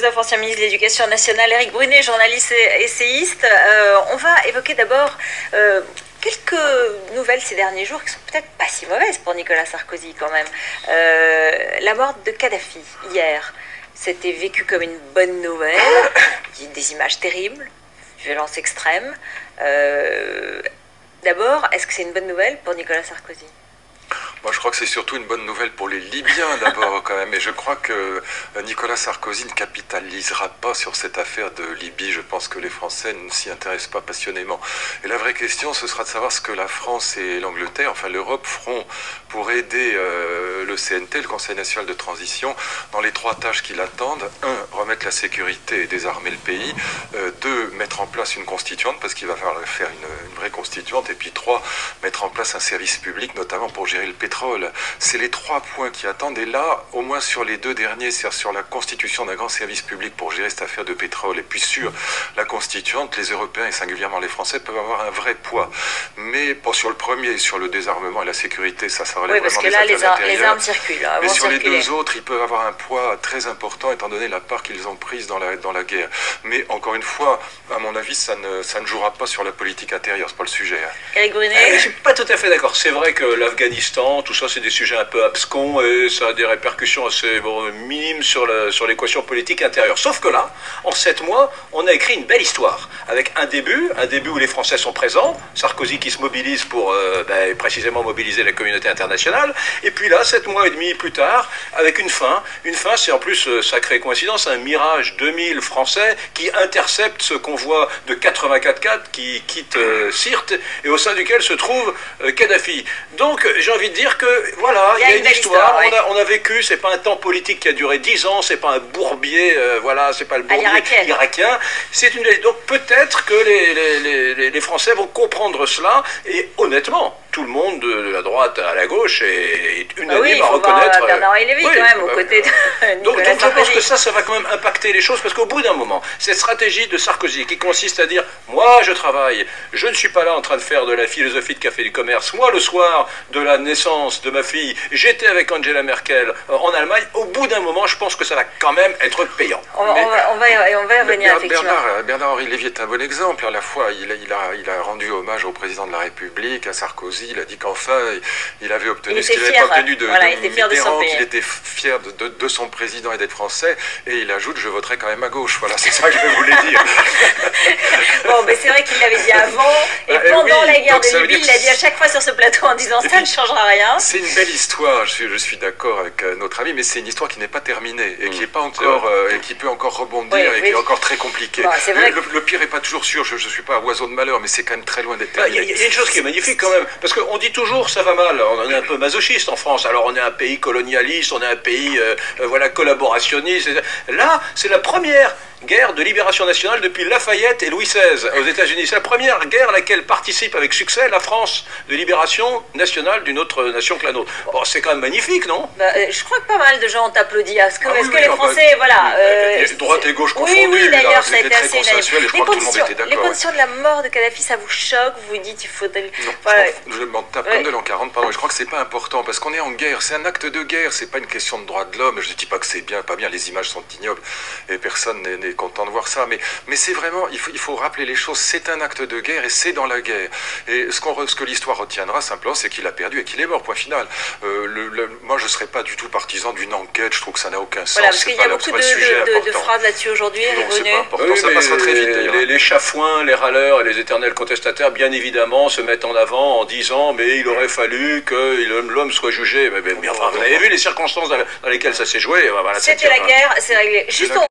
philosophe, ancien ministre de l'Éducation nationale, Éric Brunet, journaliste et essayiste. On va évoquer d'abord quelques nouvelles ces derniers jours qui sont peut-être pas si mauvaises pour Nicolas Sarkozy quand même. La mort de Kadhafi hier, c'était vécu comme une bonne nouvelle, des images terribles, violence extrême. D'abord, est-ce que c'est une bonne nouvelle pour Nicolas Sarkozy ? Moi, je crois que c'est surtout une bonne nouvelle pour les Libyens d'abord quand même. Et je crois que Nicolas Sarkozy ne capitalisera pas sur cette affaire de Libye. Je pense que les Français ne s'y intéressent pas passionnément. Et la vraie question, ce sera de savoir ce que la France et l'Angleterre, enfin l'Europe, feront pour aider le CNT, le Conseil national de transition, dans les trois tâches qui l'attendent. 1, remettre la sécurité et désarmer le pays. 2, mettre en place une constituante, parce qu'il va falloir faire une vraie constituante. Et puis 3, mettre en place un service public, notamment pour gérer le pétrole. C'est les 3 points qui attendent. Et là, au moins sur les 2 derniers, c'est-à-dire sur la constitution d'un grand service public pour gérer cette affaire de pétrole, et puis sur la constituante, les Européens et singulièrement les Français peuvent avoir un vrai poids. Mais pas sur le premier, sur le désarmement et la sécurité, ça relève parce vraiment que là, des affaires intérieures. les armes circulent. Mais sur les 2 autres, ils peuvent avoir un poids très important étant donné la part qu'ils ont prise dans la guerre. Mais encore une fois, à mon avis, ça ne jouera pas sur la politique intérieure, c'est pas le sujet. Éric Brunet. Je suis pas tout à fait d'accord. C'est vrai que l'Afghanistan, tout ça, c'est des sujets un peu abscons et ça a des répercussions assez minimes sur l'équation politique intérieure. Sauf que là, en 7 mois, on a écrit une belle histoire avec un début où les Français sont présents, Sarkozy qui se mobilise pour précisément mobiliser la communauté internationale, et puis là, 7 mois et demi plus tard, avec une fin. Une fin, c'est en plus, sacrée coïncidence, un Mirage 2000 français qui intercepte ce convoi de 84 cadres qui quitte Sirte et au sein duquel se trouve Kadhafi. Donc, j'ai envie de dire que voilà, il y a une histoire, oui. On a vécu, c'est pas un temps politique qui a duré 10 ans, c'est pas un bourbier, c'est pas le bourbier irakien, c'est une... Donc peut-être que les Français vont comprendre cela, et honnêtement, tout le monde de la droite à la gauche est unanime à reconnaître... Bernard Lévy quand même, aux côtés de Nicolas Sarkozy. Donc je pense que ça va quand même impacter les choses, parce qu'au bout d'un moment, cette stratégie de Sarkozy qui consiste à dire « Moi, je travaille, je ne suis pas là en train de faire de la philosophie de café du commerce. Moi, le soir de la naissance de ma fille, j'étais avec Angela Merkel en Allemagne. » Au bout d'un moment, je pense que ça va quand même être payant. On va y revenir, effectivement. Bernard-Henri Lévy est un bon exemple. À la fois, il a rendu hommage au président de la République, à Sarkozy. Il a dit qu'enfin, il avait obtenu ce qu'il n'avait pas obtenu de Mitterrand, qu'il était fier de son président et d'être français. Et il ajoute « Je voterai quand même à gauche ». Voilà, c'est ça que je voulais dire. Bon, mais c'est vrai qu'il l'avait dit avant. Et pendant la guerre de Libye, il l'a dit à chaque fois sur ce plateau en disant « Ça ne changera rien ». C'est une belle histoire, je suis d'accord avec notre ami, mais c'est une histoire qui n'est pas terminée et qui est pas encore et qui peut encore rebondir et qui est encore très compliquée. Bon, le pire n'est pas toujours sûr, je ne suis pas un oiseau de malheur, mais c'est quand même très loin d'être terminé. Il y a une chose qui est magnifique quand même, parce qu'on dit toujours ça va mal, on est un peu masochiste en France, alors on est un pays colonialiste, on est un pays collaborationniste. Là, c'est la première guerre de libération nationale depuis Lafayette et Louis XVI aux États-Unis. C'est la première guerre à laquelle participe avec succès la France, de libération nationale d'une autre nation que la nôtre. Bon, c'est quand même magnifique, non? Je crois que pas mal de gens ont applaudi. Est-ce que les Français, droite et gauche confondues, oui, d'ailleurs, ça a été assez consensuel et je crois que tout le monde était d'accord. Les conditions de la mort de Kadhafi, ça vous choque? Vous vous dites il faudrait... Non, je m'en tape comme de l'an 40, pardon. Je crois que c'est pas important, parce qu'on est en guerre, c'est un acte de guerre, c'est pas une question de droit de l'homme. Je dis pas que c'est bien, pas bien, les images sont ignobles et personne n'est content de voir ça, mais c'est vraiment, il faut rappeler les choses, c'est un acte de guerre et c'est dans la guerre. Et ce que l'histoire retiendra simplement, c'est qu'il a perdu et qu'il est mort, point final. Moi, je ne serais pas du tout partisan d'une enquête, je trouve que ça n'a aucun sens. Voilà, parce qu'il y a beaucoup de phrases là-dessus aujourd'hui, c'est pas important, ça passera très vite d'ailleurs. Les chafouins, les râleurs et les éternels contestataires, bien évidemment, se mettent en avant en disant, mais il aurait fallu que l'homme soit jugé. Mais enfin, vous avez vu les circonstances dans lesquelles ça s'est joué. C'était la guerre, c'est réglé. Juste